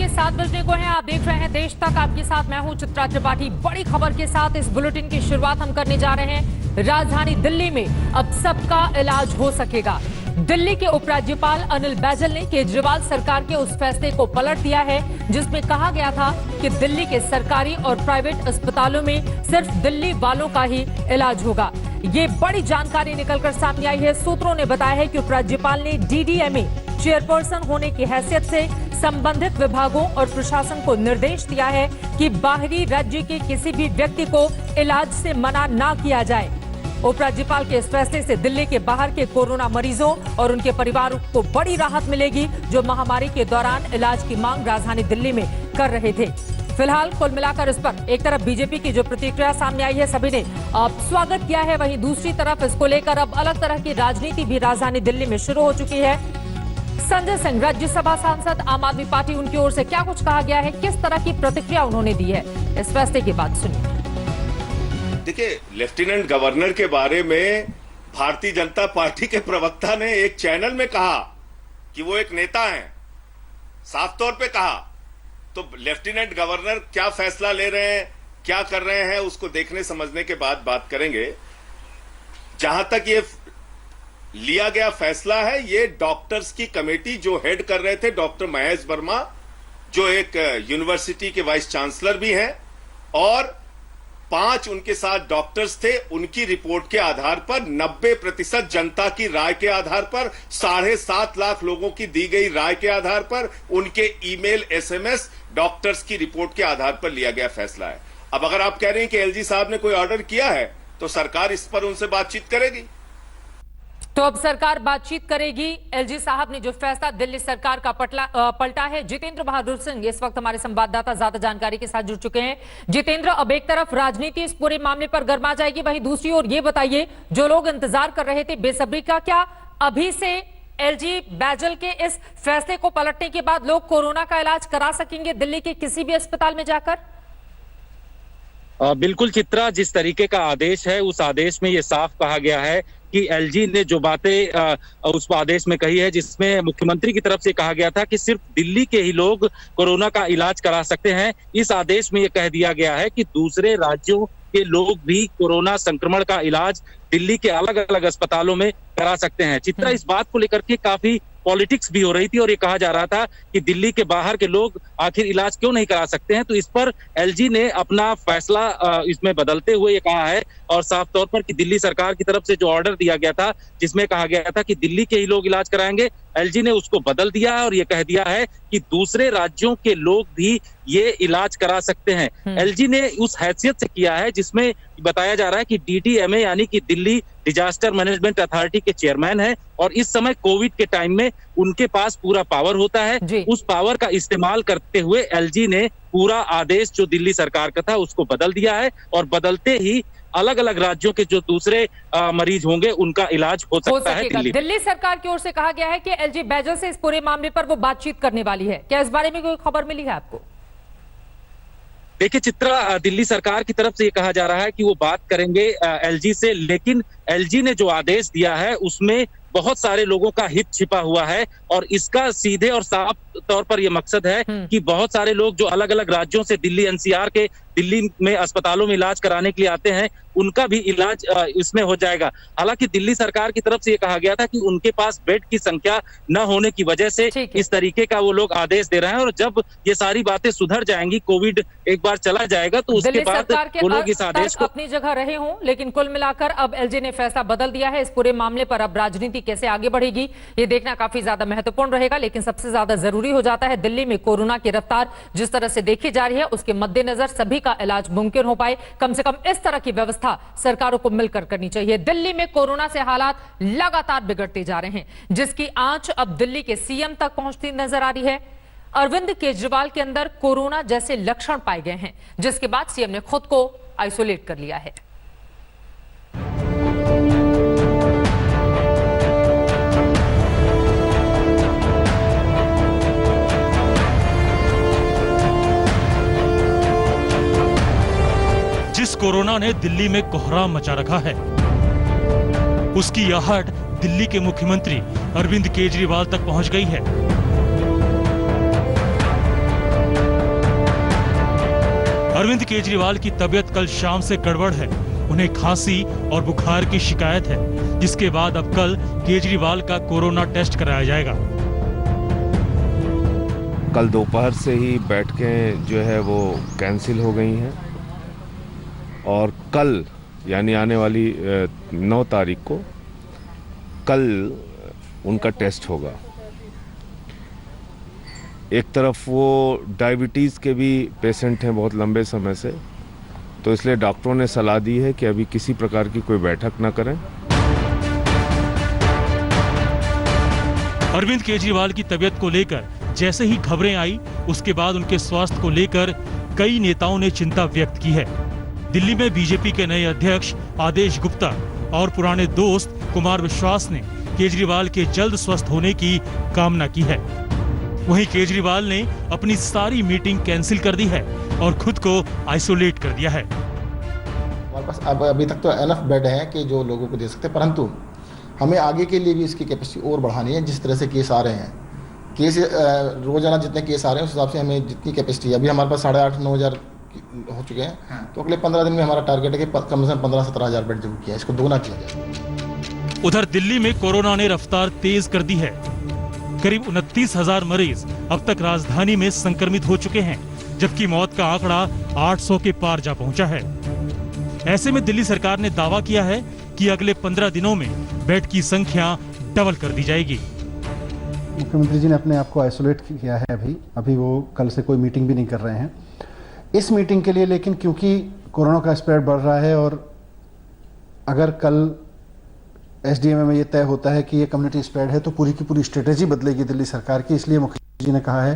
के 7 बजने को हैं। आप देख रहे हैं देश तक, आपके साथ मैं हूं चित्रा त्रिपाठी। बड़ी खबर के साथ इस बुलेटिन की शुरुआत हम करने जा रहे हैं। राजधानी दिल्ली में अब सबका इलाज हो सकेगा। दिल्ली के उपराज्यपाल अनिल बैजल ने केजरीवाल सरकार के उस फैसले को पलट दिया है जिसमें कहा गया था कि दिल्ली के सरकारी और प्राइवेट अस्पतालों में सिर्फ दिल्ली वालों का ही इलाज होगा। ये बड़ी जानकारी निकलकर सामने आई है। सूत्रों ने बताया है कि उपराज्यपाल ने डीडीएमए चेयरपर्सन होने की हैसियत से संबंधित विभागों और प्रशासन को निर्देश दिया है कि बाहरी राज्य के किसी भी व्यक्ति को इलाज से मना ना किया जाए। उपराज्यपाल के इस फैसले से दिल्ली के बाहर के कोरोना मरीजों और उनके परिवारों को बड़ी राहत मिलेगी जो महामारी के दौरान इलाज की मांग राजधानी दिल्ली में कर रहे थे। फिलहाल कुल मिलाकर इस पर एक तरफ बीजेपी की जो प्रतिक्रिया सामने आई है सभी ने स्वागत किया है, वहीं दूसरी तरफ इसको लेकर अब अलग तरह की राजनीति भी राजधानी दिल्ली में शुरू हो चुकी है। संजय सिंह राज्यसभा सांसद आम आदमी पार्टी, उनकी ओर से क्या कुछ कहा गया है, किस तरह की प्रतिक्रिया उन्होंने दी है, इस फैसले की बात सुनिए। देखिए, लेफ्टिनेंट गवर्नर के बारे में भारतीय जनता पार्टी के प्रवक्ता ने एक चैनल में कहा कि वो एक नेता हैं, साफ तौर पे कहा। तो लेफ्टिनेंट गवर्नर क्या फैसला ले रहे हैं, क्या कर रहे हैं, उसको देखने समझने के बाद बात करेंगे। जहां तक ये लिया गया फैसला है, ये डॉक्टर्स की कमेटी जो हेड कर रहे थे डॉक्टर महेश वर्मा, जो एक यूनिवर्सिटी के वाइस चांसलर भी हैं, और 5 उनके साथ डॉक्टर्स थे, उनकी रिपोर्ट के आधार पर 90% जनता की राय के आधार पर 7.5 लाख लोगों की दी गई राय के आधार पर उनके ईमेल एसएमएस डॉक्टर्स की रिपोर्ट के आधार पर लिया गया फैसला है। अब अगर आप कह रहे हैं कि एलजी साहब ने कोई ऑर्डर किया है तो सरकार इस पर उनसे बातचीत करेगी। तो अब सरकार बातचीत करेगी। एलजी साहब ने जो फैसला दिल्ली सरकार का पलटा है। जितेंद्र बहादुर सिंह इस वक्त हमारे संवाददाता ज्यादा जानकारी के साथ जुड़ चुके हैं। जितेंद्र, अब एक तरफ राजनीति इस पूरे मामले पर गर्मा जाएगी, वहीं दूसरी ओर ये बताइए, जो लोग इंतजार कर रहे थे बेसब्री का, क्या अभी से एलजी बैजल के इस फैसले को पलटने के बाद लोग कोरोना का इलाज करा सकेंगे दिल्ली के किसी भी अस्पताल में जाकर? बिल्कुल चित्रा, जिस तरीके का आदेश है उस आदेश में ये साफ कहा गया है कि एलजी ने जो बातें उस आदेश में कही है, जिसमें मुख्यमंत्री की तरफ से कहा गया था कि सिर्फ दिल्ली के ही लोग कोरोना का इलाज करा सकते हैं, इस आदेश में ये कह दिया गया है कि दूसरे राज्यों के लोग भी कोरोना संक्रमण का इलाज दिल्ली के अलग अलग अस्पतालों में करा सकते हैं। चित्रा, इस बात को लेकर के काफी पॉलिटिक्स भी हो रही थी और ये कहा जा रहा था कि दिल्ली के बाहर के लोग आखिर इलाज क्यों नहीं करा सकते हैं। तो इस पर एलजी ने अपना फैसला इसमें बदलते हुए ये कहा है और साफ तौर पर कि दिल्ली सरकार की तरफ से जो ऑर्डर दिया गया था जिसमें कहा गया था कि दिल्ली के ही लोग इलाज कराएंगे, एलजी ने उसको बदल दिया है और ये कह दिया है कि दूसरे राज्यों के लोग भी ये इलाज करा सकते हैं। एलजी ने उस हैसियत से किया है जिसमें बताया जा रहा है कि डीडीएमए यानी कि दिल्ली डिजास्टर मैनेजमेंट अथॉरिटी के चेयरमैन है और इस समय कोविड के टाइम में उनके पास पूरा पावर होता है। उस पावर का इस्तेमाल करते हुए एलजी ने पूरा आदेश जो दिल्ली सरकार का था उसको बदल दिया है और बदलते ही अलग अलग राज्यों के जो दूसरे मरीज होंगे उनका इलाज हो सकता है दिल्ली सरकार की ओर से कहा गया है कि एलजी बैजल से इस पूरे मामले पर वो बातचीत करने वाली है। क्या इस बारे में कोई खबर मिली है आपको? देखिए चित्रा, दिल्ली सरकार की तरफ से ये कहा जा रहा है कि वो बात करेंगे एलजी से, लेकिन एलजी ने जो आदेश दिया है उसमें बहुत सारे लोगों का हित छिपा हुआ है और इसका सीधे और साफ तौर पर यह मकसद है कि बहुत सारे लोग जो अलग अलग राज्यों से दिल्ली एनसीआर के दिल्ली में अस्पतालों में इलाज कराने के लिए आते हैं उनका भी इलाज इसमें हो जाएगा। हालांकि दिल्ली सरकार की तरफ से ये कहा गया था कि उनके पास बेड की संख्या न होने की वजह से इस तरीके का वो लोग आदेश दे रहे हैं और जब ये सारी बातें सुधर जाएंगी, कोविड एक बार चला जाएगा तो उसके बाद वो लोग इस आदेश को अपनी जगह रहे हों, लेकिन कुल मिलाकर अब एलजी ने फैसला बदल दिया है। इस पूरे मामले पर अब राजनीति कैसे आगे बढ़ेगी ये देखना काफी ज्यादा महत्वपूर्ण रहेगा। लेकिन सबसे ज्यादा जरूरी हो जाता है दिल्ली में कोरोना की रफ्तार जिस तरह से देखी जा रही है उसके मद्देनजर सभी का इलाज मुमकिन हो पाए, कम से कम इस तरह की व्यवस्था सरकारों को मिलकर करनी चाहिए। दिल्ली में कोरोना से हालात लगातार बिगड़ते जा रहे हैं जिसकी आंच अब दिल्ली के सीएम तक पहुंचती नजर आ रही है। अरविंद केजरीवाल के अंदर कोरोना जैसे लक्षण पाए गए हैं जिसके बाद सीएम ने खुद को आइसोलेट कर लिया है। जिस कोरोना ने दिल्ली में कोहराम मचा रखा है उसकी आहट दिल्ली के मुख्यमंत्री अरविंद केजरीवाल तक पहुंच गई है। अरविंद केजरीवाल की तबीयत कल शाम से गड़बड़ है। उन्हें खांसी और बुखार की शिकायत है, जिसके बाद अब कल केजरीवाल का कोरोना टेस्ट कराया जाएगा। कल दोपहर से ही बैठकें जो है वो कैंसिल हो गई हैं और कल यानी आने वाली 9 तारीख को कल उनका टेस्ट होगा। एक तरफ वो डायबिटीज़ के भी पेशेंट हैं बहुत लंबे समय से, तो इसलिए डॉक्टरों ने सलाह दी है कि अभी किसी प्रकार की कोई बैठक न करें। अरविंद केजरीवाल की तबीयत को लेकर जैसे ही खबरें आई, उसके बाद उनके स्वास्थ्य को लेकर कई नेताओं ने चिंता व्यक्त की है। दिल्ली में बीजेपी के नए अध्यक्ष आदेश गुप्ता और पुराने दोस्त कुमार विश्वास ने केजरीवाल के जल्द स्वस्थ होने की कामना की है। वहीं केजरीवाल ने अपनी सारी मीटिंग कैंसिल कर दी है और खुद को आइसोलेट कर दिया है। हमारे पास अभी तक तो एनफ बेड है कि जो लोगों को दे सकते हैं, परंतु हमें आगे के लिए भी इसकी कैपेसिटी और बढ़ानी है। जिस तरह से केस आ रहे हैं, केस रोजाना जितने केस आ रहे हैं उस हिसाब से हमें जितनी कैपेसिटी है, अभी हमारे पास 8,500-9 हज़ार हो चुके हैं, तो अगले 15 दिन में हमारा टारगेट है कि कम से कम 15-17 हज़ार बेड जरूर किया, इसको दोगुना किया जाए। उधर दिल्ली में कोरोना ने रफ्तार तेज कर दी है। करीब 29,000 मरीज अब तक राजधानी में संक्रमित हो चुके हैं, जबकि मौत का आंकड़ा 800 के पार जा पहुंचा है। ऐसे में दिल्ली सरकार ने दावा किया है कि अगले 15 दिनों में बेड की संख्या डबल कर दी जाएगी। मुख्यमंत्री जी ने अपने आप को आइसोलेट किया है। अभी वो कल से कोई मीटिंग भी नहीं कर रहे हैं इस मीटिंग के लिए, लेकिन क्योंकि कोरोना का स्प्रेड बढ़ रहा है और अगर कल एसडीएमए में ये तय होता है कि ये कम्युनिटी स्प्रेड है तो पूरी की पूरी स्ट्रेटेजी बदलेगी दिल्ली सरकार की। इसलिए मुख्यमंत्री जी ने कहा है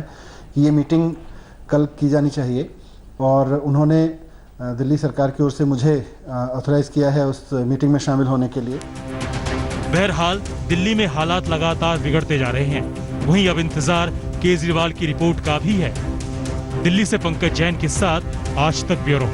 कि ये मीटिंग कल की जानी चाहिए और उन्होंने दिल्ली सरकार की ओर से मुझे ऑथराइज किया है उस मीटिंग में शामिल होने के लिए। बहरहाल दिल्ली में हालात लगातार बिगड़ते जा रहे हैं। वहीं अब इंतजार केजरीवाल की रिपोर्ट का भी है। दिल्ली से पंकज जैन के साथ आज तक ब्यूरो।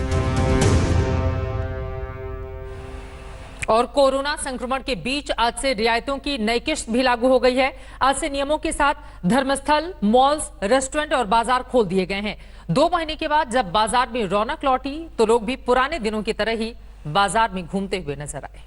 और कोरोना संक्रमण के बीच आज से रियायतों की नई किश्त भी लागू हो गई है। आज से नियमों के साथ धर्मस्थल, मॉल्स, रेस्टोरेंट और बाजार खोल दिए गए हैं। 2 महीने के बाद जब बाजार में रौनक लौटी तो लोग भी पुराने दिनों की तरह ही बाजार में घूमते हुए नजर आए।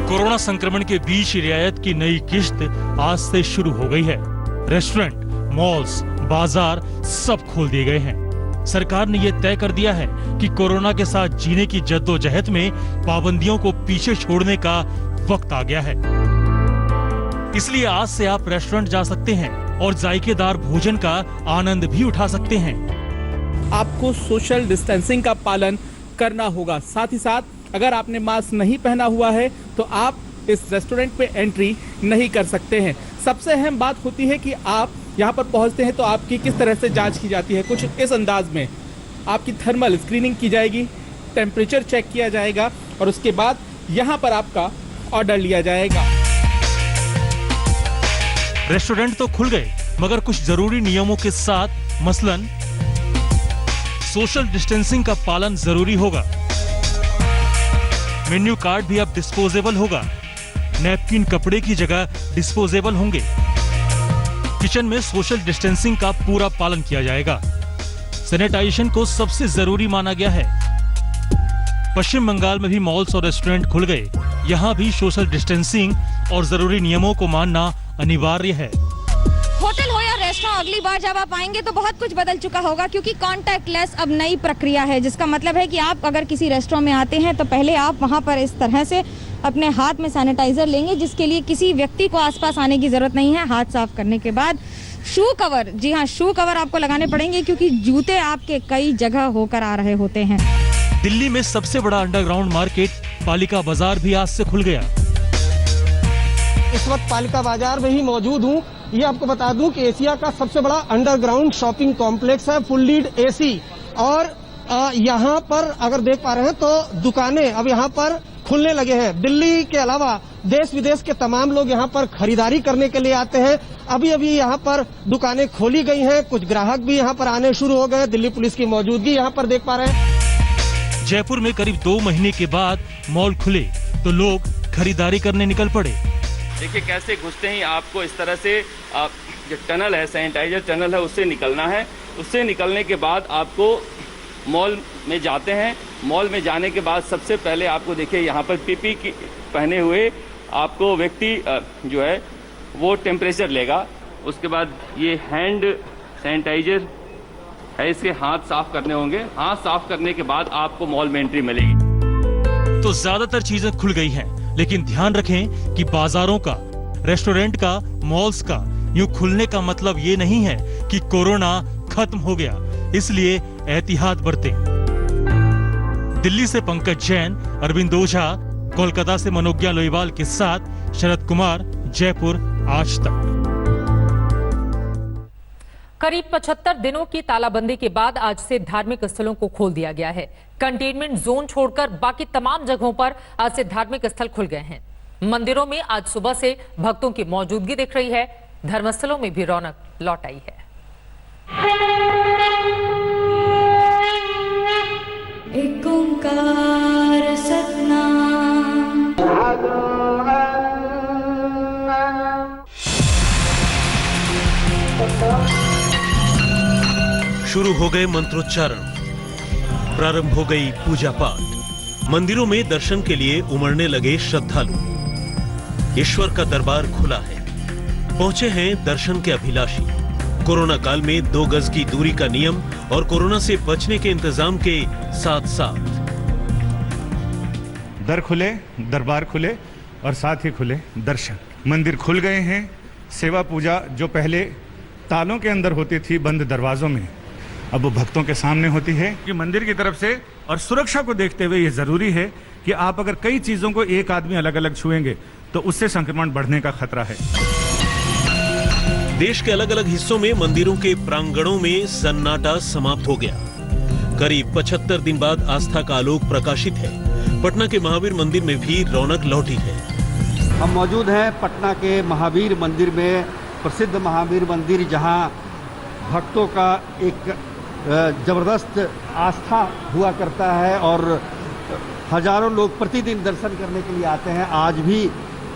कोरोना संक्रमण के बीच रियायत की नई किश्त आज से शुरू हो गई है। रेस्टोरेंट, मॉल्स, बाजार सब खोल दिए गए हैं। सरकार ने यह तय कर दिया है कि कोरोना के साथ जीने की जद्दोजहद में पाबंदियों को पीछे छोड़ने का वक्त आ गया है। इसलिए आज से आप रेस्टोरेंट जा सकते हैं और जायकेदार भोजन का आनंद भी उठा सकते हैं। आपको सोशल डिस्टेंसिंग का पालन करना होगा। साथ ही साथ अगर आपने मास्क नहीं पहना हुआ है तो आप इस रेस्टोरेंट पे एंट्री नहीं कर सकते हैं। सबसे अहम बात होती है कि आप यहाँ पर पहुँचते हैं तो आपकी किस तरह से जांच की जाती है। कुछ इस अंदाज में आपकी थर्मल स्क्रीनिंग की जाएगी, टेम्परेचर चेक किया जाएगा और उसके बाद यहाँ पर आपका ऑर्डर लिया जाएगा। रेस्टोरेंट तो खुल गए मगर कुछ जरूरी नियमों के साथ, मसलन सोशल डिस्टेंसिंग का पालन जरूरी होगा। मेन्यू कार्ड भी अब डिस्पोजेबल होगा। नैपकिन कपड़े की जगह डिस्पोजेबल होंगे। किचन में सोशल डिस्टेंसिंग का पूरा पालन किया जाएगा। सैनिटाइजेशन को सबसे जरूरी माना गया है। पश्चिम बंगाल में भी मॉल्स और रेस्टोरेंट खुल गए। यहाँ भी सोशल डिस्टेंसिंग और जरूरी नियमों को मानना अनिवार्य है। होटल हो या रेस्टोरेंट, अगली बार जब आप आएंगे तो बहुत कुछ बदल चुका होगा क्योंकि कॉन्टैक्टलेस अब नई प्रक्रिया है, जिसका मतलब है कि आप अगर किसी रेस्टोरेंट में आते हैं तो पहले आप वहां पर इस तरह से अपने हाथ में सैनिटाइजर लेंगे, जिसके लिए किसी व्यक्ति को आसपास आने की जरूरत नहीं है। हाथ साफ करने के बाद शू कवर, जी हाँ, शू कवर आपको लगाने पड़ेंगे क्योंकि जूते आपके कई जगह होकर आ रहे होते हैं। दिल्ली में सबसे बड़ा अंडरग्राउंड मार्केट पालिका बाजार भी आज से खुल गया। इस वक्त पालिका बाजार में ही मौजूद हूँ। ये आपको बता दूं कि एशिया का सबसे बड़ा अंडरग्राउंड शॉपिंग कॉम्प्लेक्स है, फुल लीड एसी। और यहाँ पर अगर देख पा रहे हैं तो दुकानें अब यहाँ पर खुलने लगे हैं। दिल्ली के अलावा देश विदेश के तमाम लोग यहाँ पर खरीदारी करने के लिए आते हैं। अभी अभी यहाँ पर दुकानें खोली गई हैं, कुछ ग्राहक भी यहाँ पर आने शुरू हो गए। दिल्ली पुलिस की मौजूदगी यहाँ पर देख पा रहे हैं। जयपुर में करीब 2 महीने के बाद मॉल खुले तो लोग खरीदारी करने निकल पड़े। देखिए कैसे घुसते ही आपको इस तरह से जो टनल है, सैनिटाइजर टनल है, उससे निकलना है। उससे निकलने के बाद आपको मॉल में जाते हैं। मॉल में जाने के बाद सबसे पहले आपको देखिए यहाँ पर पीपी की पहने हुए आपको व्यक्ति जो है वो टेम्परेचर लेगा। उसके बाद ये हैंड सैनिटाइजर है, इसके हाथ साफ करने होंगे। हाथ साफ करने के बाद आपको मॉल में एंट्री मिलेगी। तो ज्यादातर चीजें खुल गई हैं, लेकिन ध्यान रखें कि बाजारों का, रेस्टोरेंट का, मॉल्स का यूं खुलने का मतलब ये नहीं है कि कोरोना खत्म हो गया। इसलिए एहतियात बरतें। दिल्ली से पंकज जैन, अरविंद ओझा, कोलकाता से मनोज्ञा लोईवाल के साथ शरद कुमार, जयपुर आज तक। करीब 75 दिनों की तालाबंदी के बाद आज से धार्मिक स्थलों को खोल दिया गया है। कंटेनमेंट जोन छोड़कर बाकी तमाम जगहों पर आज से धार्मिक स्थल खुल गए हैं। मंदिरों में आज सुबह से भक्तों की मौजूदगी दिख रही है। धर्मस्थलों में भी रौनक लौट आई है। एक ओंकार सतनाम। शुरू हो गए मंत्रोच्चारण, प्रारंभ हो गई पूजा पाठ। मंदिरों में दर्शन के लिए उमड़ने लगे श्रद्धालु। ईश्वर का दरबार खुला है, पहुंचे हैं दर्शन के अभिलाषी। कोरोना काल में 2 गज की दूरी का नियम और कोरोना से बचने के इंतजाम के साथ साथ दर खुले, दरबार खुले और साथ ही खुले दर्शन। मंदिर खुल गए हैं। सेवा पूजा जो पहले तालों के अंदर होती थी, बंद दरवाजों में, अब वो भक्तों के सामने होती है। कि मंदिर की तरफ से और सुरक्षा को देखते हुए ये जरूरी है कि आप अगर कई चीजों को एक आदमी अलग अलग छुएंगे तो उससे संक्रमण बढ़ने का खतरा है। देश के अलग अलग हिस्सों में मंदिरों के प्रांगणों में सन्नाटा समाप्त हो गया। करीब 75 दिन बाद आस्था का आलोक प्रकाशित है। पटना के महावीर मंदिर में भी रौनक लौटी है। हम मौजूद हैं पटना के महावीर मंदिर में, प्रसिद्ध महावीर मंदिर, जहां भक्तों का एक जबरदस्त आस्था हुआ करता है और हजारों लोग प्रतिदिन दर्शन करने के लिए आते हैं। आज भी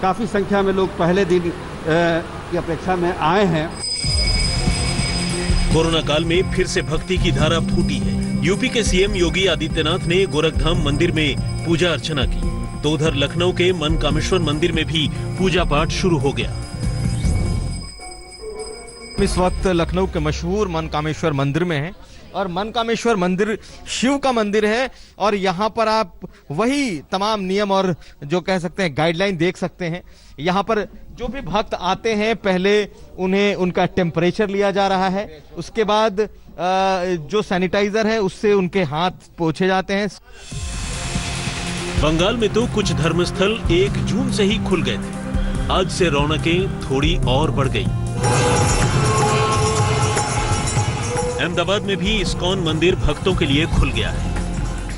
काफी संख्या में लोग पहले दिन की अपेक्षा में आए हैं। कोरोना काल में फिर से भक्ति की धारा फूटी है। यूपी के सीएम योगी आदित्यनाथ ने गोरखधाम मंदिर में पूजा अर्चना की, तो उधर लखनऊ के मनकामेश्वर मंदिर में भी पूजा पाठ शुरू हो गया। इस वक्त लखनऊ के मशहूर मनकामेश्वर मंदिर में है और मनकामेश्वर मंदिर शिव का मंदिर है और यहाँ पर आप वही तमाम नियम और जो कह सकते हैं गाइडलाइन देख सकते हैं। यहाँ पर जो भी भक्त आते हैं पहले उन्हें उनका टेम्परेचर लिया जा रहा है, उसके बाद जो सैनिटाइजर है उससे उनके हाथ पोंछे जाते हैं। बंगाल में तो कुछ धर्मस्थल 1 जून से ही खुल गए थे। आज से रौनकें थोड़ी और बढ़ गई। अहमदाबाद में भी इस्कॉन मंदिर भक्तों के लिए खुल गया है।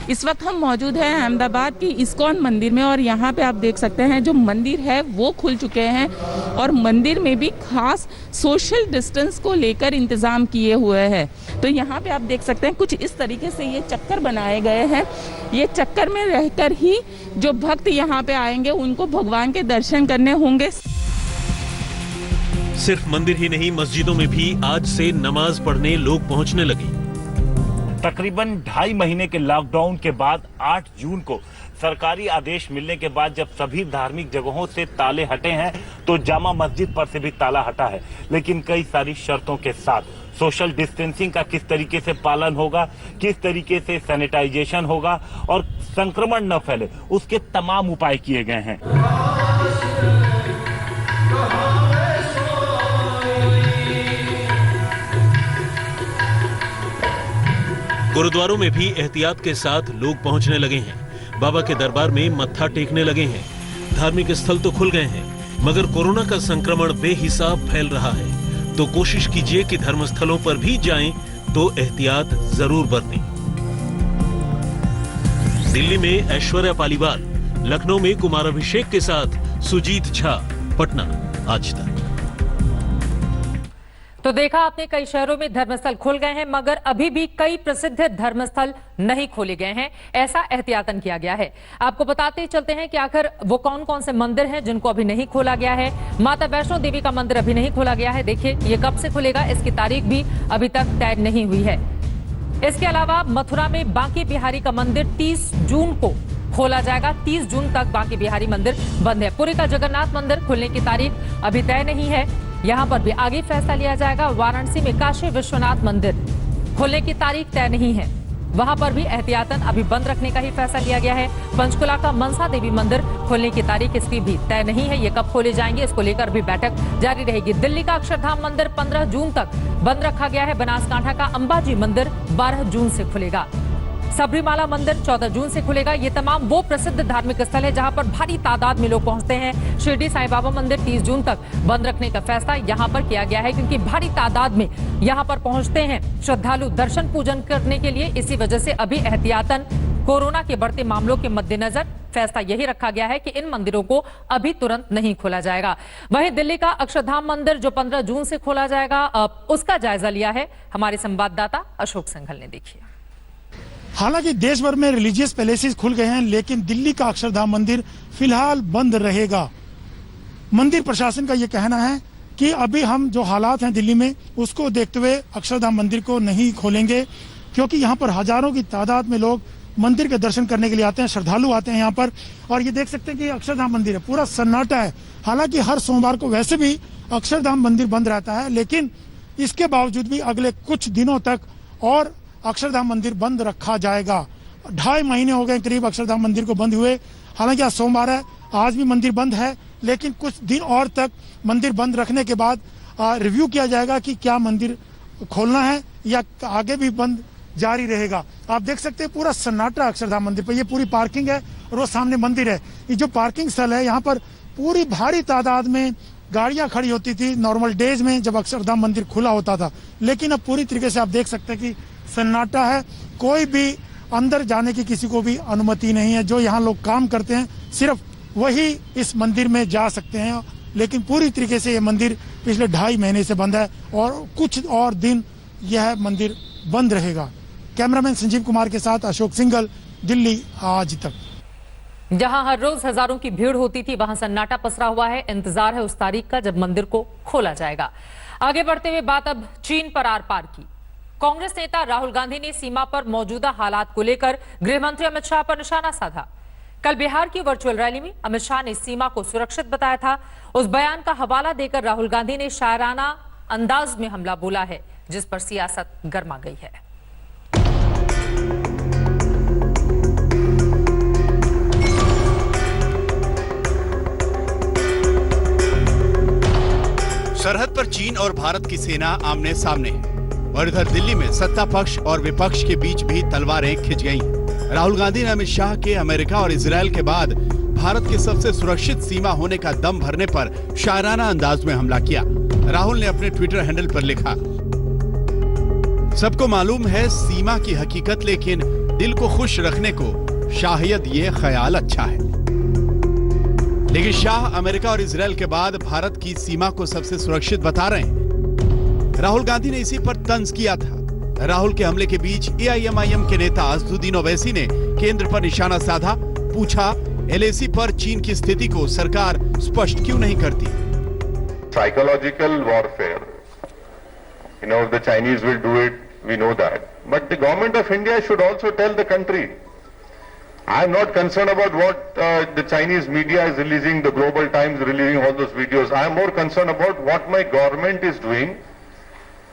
इस वक्त हम मौजूद हैं अहमदाबाद की इस्कॉन मंदिर में और यहाँ पे आप देख सकते हैं जो मंदिर है वो खुल चुके हैं और मंदिर में भी खास सोशल डिस्टेंस को लेकर इंतजाम किए हुए हैं। तो यहाँ पे आप देख सकते हैं कुछ इस तरीके से ये चक्कर बनाए गए हैं। ये चक्कर में रहकर ही जो भक्त यहाँ पे आएंगे उनको भगवान के दर्शन करने होंगे। सिर्फ मंदिर ही नहीं, मस्जिदों में भी आज से नमाज पढ़ने लोग पहुंचने लगे। तकरीबन 2.5 महीने के लॉकडाउन के बाद 8 जून को सरकारी आदेश मिलने के बाद जब सभी धार्मिक जगहों से ताले हटे हैं तो जामा मस्जिद पर से भी ताला हटा है, लेकिन कई सारी शर्तों के साथ। सोशल डिस्टेंसिंग का किस तरीके से पालन होगा, किस तरीके से सैनिटाइजेशन होगा और संक्रमण न फैले, उसके तमाम उपाय किए गए हैं। गुरुद्वारों में भी एहतियात के साथ लोग पहुंचने लगे हैं। बाबा के दरबार में मत्था टेकने लगे हैं। धार्मिक स्थल तो खुल गए हैं, मगर कोरोना का संक्रमण बेहिसाब फैल रहा है। तो कोशिश कीजिए कि धर्मस्थलों पर भी जाएं तो एहतियात जरूर बरतें। दिल्ली में ऐश्वर्या पालीवाल, लखनऊ में कुमार अभिषेक के साथ सुजीत झा, पटना, आज तक। तो देखा आपने, कई शहरों में धर्मस्थल खुल गए हैं, मगर अभी भी कई प्रसिद्ध धर्मस्थल नहीं खोले गए हैं। ऐसा एहतियातन किया गया है। आपको बताते चलते हैं कि आखिर वो कौन कौन से मंदिर हैं जिनको अभी नहीं खोला गया है। माता वैष्णो देवी का मंदिर अभी नहीं खोला गया है। देखिए ये कब से खुलेगा, इसकी तारीख भी अभी तक तय नहीं हुई है। इसके अलावा मथुरा में बांके बिहारी का मंदिर 30 जून को खोला जाएगा। 30 जून तक बांके बिहारी मंदिर बंद है। पुरी का जगन्नाथ मंदिर खुलने की तारीख अभी तय नहीं है, यहां पर भी आगे फैसला लिया जाएगा। वाराणसी में काशी विश्वनाथ मंदिर खोलने की तारीख तय नहीं है, वहां पर भी एहतियातन अभी बंद रखने का ही फैसला लिया गया है। पंचकुला का मनसा देवी मंदिर खोलने की तारीख इसकी भी तय नहीं है, ये कब खोले जाएंगे इसको लेकर भी बैठक जारी रहेगी। दिल्ली का अक्षरधाम मंदिर 15 जून तक बंद रखा गया है। बनासकांठा का अंबाजी मंदिर 12 जून से खुलेगा। सबरीमाला मंदिर 14 जून से खुलेगा। ये तमाम वो प्रसिद्ध धार्मिक स्थल है जहां पर भारी तादाद में लोग पहुंचते हैं। शिरडी साईं बाबा मंदिर 30 जून तक बंद रखने का फैसला यहां पर किया गया है, क्योंकि भारी तादाद में यहां पर पहुंचते हैं श्रद्धालु दर्शन पूजन करने के लिए। इसी वजह से अभी एहतियातन कोरोना के बढ़ते मामलों के मद्देनजर फैसला यही रखा गया है कि इन मंदिरों को अभी तुरंत नहीं खोला जाएगा। वहीं दिल्ली का अक्षरधाम मंदिर जो 15 जून से खोला जाएगा, उसका जायजा लिया है हमारे संवाददाता अशोक सिंघल ने। देखिए, हालांकि देश भर में रिलीजियस पैलेसेस खुल गए हैं, लेकिन दिल्ली का अक्षरधाम मंदिर फिलहाल बंद रहेगा। मंदिर प्रशासन का यह कहना है कि अभी हम जो हालात हैं दिल्ली में उसको देखते हुए अक्षरधाम मंदिर को नहीं खोलेंगे, क्योंकि यहाँ पर हजारों की तादाद में लोग मंदिर के दर्शन करने के लिए आते हैं, श्रद्धालु आते हैं यहाँ पर। और ये देख सकते हैं कि अक्षरधाम मंदिर है, पूरा सन्नाटा है। हालांकि हर सोमवार को वैसे भी अक्षरधाम मंदिर बंद रहता है, लेकिन इसके बावजूद भी अगले कुछ दिनों तक और अक्षरधाम मंदिर बंद रखा जाएगा। 2.5 महीने हो गए करीब अक्षरधाम मंदिर को बंद हुए। हालांकि आज सोमवार है, आज भी मंदिर बंद है, लेकिन कुछ दिन और तक मंदिर बंद रखने के बाद रिव्यू किया जाएगा कि क्या मंदिर खोलना है या आगे भी बंद जारी रहेगा। आप देख सकते हैं पूरा सन्नाटा अक्षरधाम मंदिर पर। ये पूरी पार्किंग है और वो सामने मंदिर है। ये जो पार्किंग स्थल है, यहाँ पर पूरी भारी तादाद में गाड़ियां खड़ी होती थी नॉर्मल डेज में जब अक्षरधाम मंदिर खुला होता था, लेकिन अब पूरी तरीके से आप देख सकते हैं कि सन्नाटा है। कोई भी अंदर जाने की किसी को भी अनुमति नहीं है। जो यहाँ लोग काम करते हैं सिर्फ वही इस मंदिर में जा सकते हैं, लेकिन पूरी तरीके से ये मंदिर पिछले 2.5 महीने से बंद है और कुछ और दिन यह मंदिर बंद रहेगा। कैमरामैन संजीव कुमार के साथ अशोक सिंघल, दिल्ली, आज तक। जहां हर रोज हजारों की भीड़ होती थी, वहां सन्नाटा पसरा हुआ है। इंतजार है उस तारीख का जब मंदिर को खोला जाएगा। आगे बढ़ते हुए बात अब चीन पर आर पार की। कांग्रेस नेता राहुल गांधी ने सीमा पर मौजूदा हालात को लेकर गृह मंत्री अमित शाह पर निशाना साधा। कल बिहार की वर्चुअल रैली में अमित शाह ने सीमा को सुरक्षित बताया था। उस बयान का हवाला देकर राहुल गांधी ने शायराना अंदाज में हमला बोला है, जिस पर सियासत गर्मा गई है। सरहद पर चीन और भारत की सेना आमने सामने है और इधर दिल्ली में सत्ता पक्ष और विपक्ष के बीच भी तलवारें खिंच गईं। राहुल गांधी ने अमित शाह के अमेरिका और इजरायल के बाद भारत की सबसे सुरक्षित सीमा होने का दम भरने पर शायराना अंदाज में हमला किया। राहुल ने अपने ट्विटर हैंडल पर लिखा, सबको मालूम है सीमा की हकीकत, लेकिन दिल को खुश रखने को शायद ये ख्याल अच्छा है। लेकिन शाह अमेरिका और इजरायल के बाद भारत की सीमा को सबसे सुरक्षित बता रहे हैं। राहुल गांधी ने इसी पर तंज किया था। राहुल के हमले के बीच एआईएमआईएम के नेता असदुद्दीन ओवैसी ने केंद्र पर निशाना साधा। पूछा, एलएसी पर चीन की स्थिति को सरकार स्पष्ट क्यों नहीं करती? Psychological warfare, you know, if the Chinese will do it, we know that. But the government of India should also tell the country. I am not concerned about what the Chinese media is releasing, the Global Times releasing all those videos. I am more concerned about what my government is doing,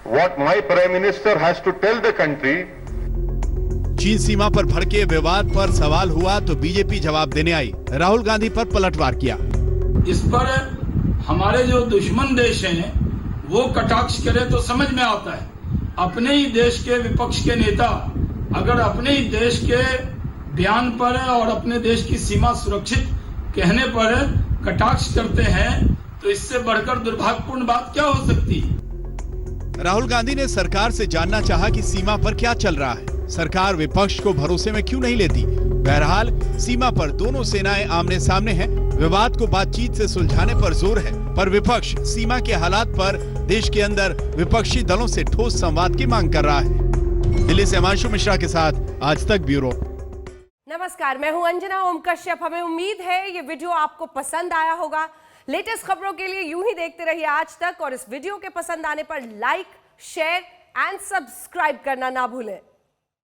what my Prime Minister has to tell the country. चीन सीमा पर भड़के विवाद पर सवाल हुआ तो BJP जवाब देने आई। राहुल गांधी पर पलटवार किया। इस पर हमारे जो दुश्मन देश हैं वो कटाक्ष करे तो समझ में आता है। अपने ही देश के विपक्ष के नेता अगर अपने ही देश के बयान पर और अपने देश की सीमा सुरक्षित कहने पर कटाक्ष करते हैं तो इससे बढ़कर दुर्भाग्यपूर्ण बात क्या हो सकती है? राहुल गांधी ने सरकार से जानना चाहा कि सीमा पर क्या चल रहा है। सरकार विपक्ष को भरोसे में क्यों नहीं लेती? बहरहाल सीमा पर दोनों सेनाएं आमने सामने हैं। विवाद को बातचीत से सुलझाने पर जोर है, पर विपक्ष सीमा के हालात पर देश के अंदर विपक्षी दलों से ठोस संवाद की मांग कर रहा है। दिल्ली से हिमांशु मिश्रा के साथ आज तक ब्यूरो। नमस्कार, मैं हूं अंजना ओम कश्यप। हमें उम्मीद है ये वीडियो आपको पसंद आया होगा। लेटेस्ट खबरों के लिए यूं ही देखते रहिए आज तक, और इस वीडियो के पसंद आने पर लाइक, शेयर एंड सब्सक्राइब करना ना भूलें।